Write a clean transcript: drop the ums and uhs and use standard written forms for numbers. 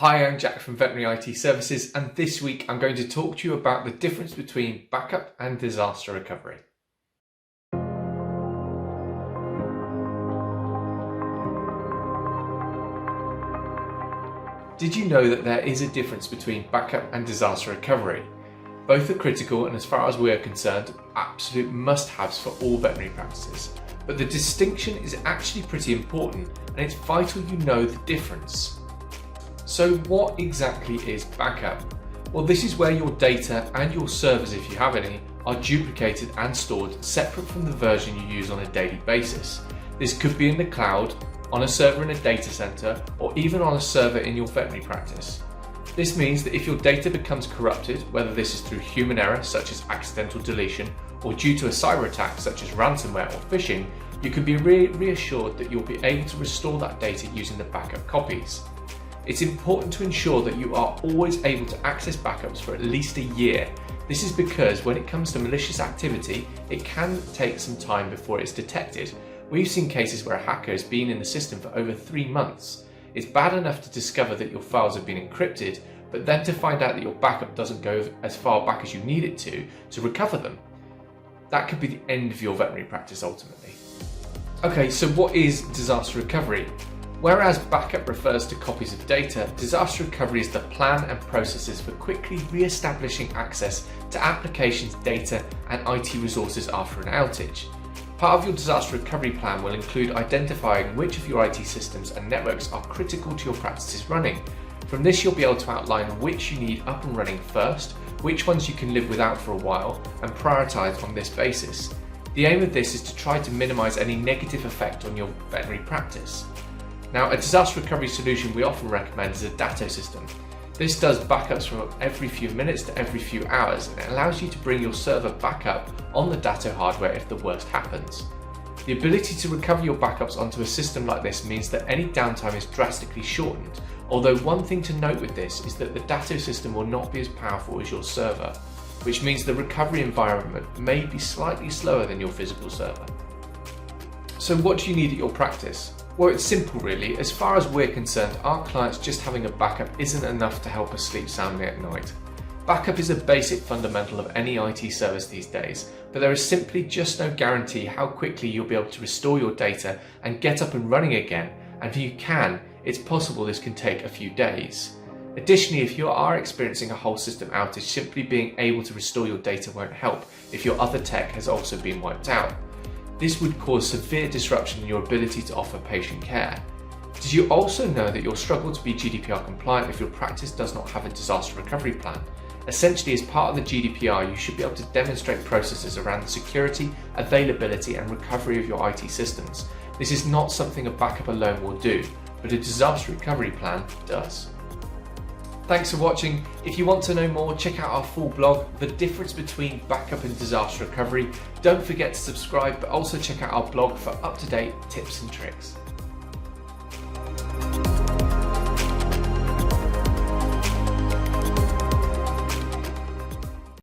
Hi, I'm Jack from Veterinary IT Services, and this week I'm going to talk to you about the difference between backup and disaster recovery. Did you know that there is a difference between backup and disaster recovery? Both are critical and, as far as we are concerned, absolute must-haves for all veterinary practices. But the distinction is actually pretty important, and it's vital you know the difference. So what exactly is backup? Well, this is where your data and your servers, if you have any, are duplicated and stored separate from the version you use on a daily basis. This could be in the cloud, on a server in a data center, or even on a server in your veterinary practice. This means that if your data becomes corrupted, whether this is through human error such as accidental deletion, or due to a cyber attack such as ransomware or phishing, you can be reassured that you'll be able to restore that data using the backup copies. It's important to ensure that you are always able to access backups for at least a year. This is because when it comes to malicious activity, it can take some time before it's detected. We've seen cases where a hacker has been in the system for over 3 months. It's bad enough to discover that your files have been encrypted, but then to find out that your backup doesn't go as far back as you need it to recover them. That could be the end of your veterinary practice ultimately. Okay, so what is disaster recovery? Whereas backup refers to copies of data, disaster recovery is the plan and processes for quickly re-establishing access to applications, data, and IT resources after an outage. Part of your disaster recovery plan will include identifying which of your IT systems and networks are critical to your practice's running. From this, you'll be able to outline which you need up and running first, which ones you can live without for a while, and prioritize on this basis. The aim of this is to try to minimize any negative effect on your veterinary practice. Now, a disaster recovery solution we often recommend is a Datto system. This does backups from every few minutes to every few hours, and it allows you to bring your server back up on the Datto hardware if the worst happens. The ability to recover your backups onto a system like this means that any downtime is drastically shortened, although one thing to note with this is that the Datto system will not be as powerful as your server, which means the recovery environment may be slightly slower than your physical server. So what do you need at your practice? Well, it's simple really. As far as we're concerned, our clients just having a backup isn't enough to help us sleep soundly at night. Backup is a basic fundamental of any IT service these days, but there is simply just no guarantee how quickly you'll be able to restore your data and get up and running again, and if you can, it's possible this can take a few days. Additionally, if you are experiencing a whole system outage, simply being able to restore your data won't help if your other tech has also been wiped out. This would cause severe disruption in your ability to offer patient care. Did you also know that you'll struggle to be GDPR compliant if your practice does not have a disaster recovery plan? Essentially, as part of the GDPR, you should be able to demonstrate processes around the security, availability, and recovery of your IT systems. This is not something a backup alone will do, but a disaster recovery plan does. Thanks for watching. If you want to know more, check out our full blog, The Difference Between Backup and Disaster Recovery. Don't forget to subscribe, but also check out our blog for up-to-date tips and tricks.